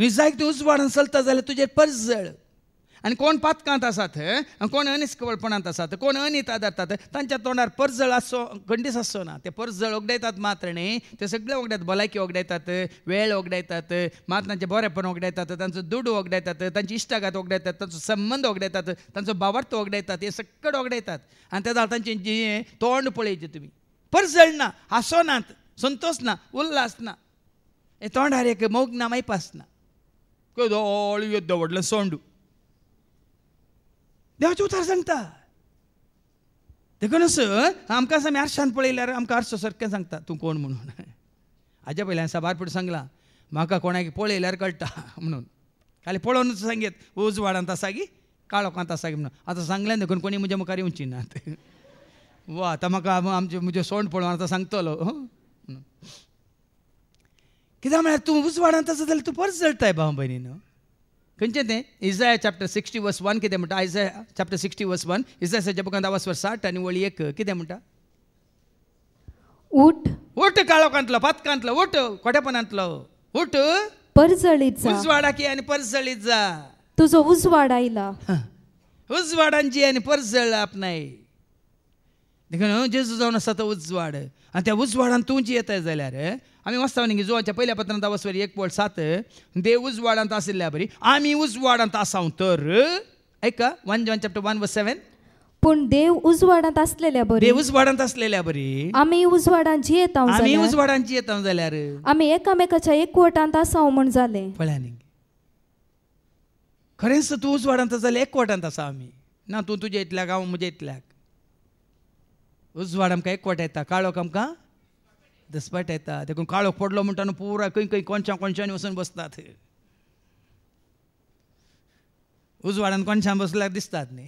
तुवें जाय ते उजवाडान चलता जाल्यार तुजेर परजळ. आनी कोण पातकांत आसात, कोण अनिस्कवळपणांत आसात, कोण अनित आदारतात, तांच्या तोंडार परजळ आसो खंडीस आसचो ना. ते परजळ वगडायतात मात्र न्ही, ते सगळे वगडायतात. भलायकी वगडायतात, वेळ वगडायतात, मात तांचें बरेंपण वगडायतात, तांचो दूड वगडायतात, तांची इश्टागात वगडायतात, तांचो संबंद वगडायतात, तांचो भावार्थ वगडायतात. हे सगळें वगडायतात. आनी ते जाल्यार तांचें जी तोंड पळयचें तुमी. परजळ ना, हांसोनात, संतोश ना, उल्हास ना. हे तोंडार एक मोग ना, मैपास ना. केदोळ येद्द व्हडलें सोंड. देवाचें उतार सांगता. देखूनच आमकां आमी आरशांत पळयल्यार आमकां आरसो सारकें सांगता तूं कोण म्हणून. हाज्या पयलीं हांवें साबार फुडें सांगलां म्हाका कोणाक पळयल्यार कळटा म्हणून. खाली पळोवनूच सांगीत उजवाडांत आसा गी काळोखांत आसा गी म्हणून. आतां सांगलें देखून कोणी म्हज्या मुखार येवची नात. वा आतां म्हाका म्हजें सोंड पळोवन आतां सांगतलो. कित्याक म्हळ्यार तूं उजवाडांत आसा जाल्यार तूं परस जळटाय भाव भयणीन. खंयचें तें इसाया चॅप्टर 60 वर्स 1 कितें म्हणटा. इसाया चॅप्टर 60 वर्स 1 इसायाच्या बुकांत 60 आनी वळी 1 कितें म्हणटा. उठ उठ काळोखांतलो पातकांतलो उठ खोटेपणांतलो उठ परजळीत जा. उजवाडाक ये आनी परजळीत जा. तुजो उजवाड आयला. उजवाडान जी आनी परजळ आपणाय. देखून जेजू जावन आसा तो उजवाड. आनी त्या उजवाडान तूं जी येताय जाल्यार आमी वाचता न्ही जोवाच्या पयल्या पत्रांत 1:7 देव उजवाडांत आशिल्ल्या बरी आमी उजवाडांत आसाव तर. ऐका 1 John chapter 1:7. पूण देव उजवाडांत आसलेल्या बरी. देव उजवाडांत आसलेल्या बरी आमी उजवाडांत जियेताव आमी जाल्यार उजवाडांत जियेताव जाल्यार आमी एकामेकाच्या एकवटांत आसाव म्हूण जालें. पळया न्ही खरेंच तूं उजवाडांत जाल्यार एकवटांत आसा आमी. ना तूं तुज्या इतल्याक हांव म्हज्या इतल्याक. उजवाड आमकां एकवट येता, काळोख आमकां दसपाट येता. देखून काळोख पडलो म्हणटा न्हू पुराय खंय खंय कोणशांनी वचून बसतात. उजवाडान कोणशान बसल्यार दिसतात न्ही.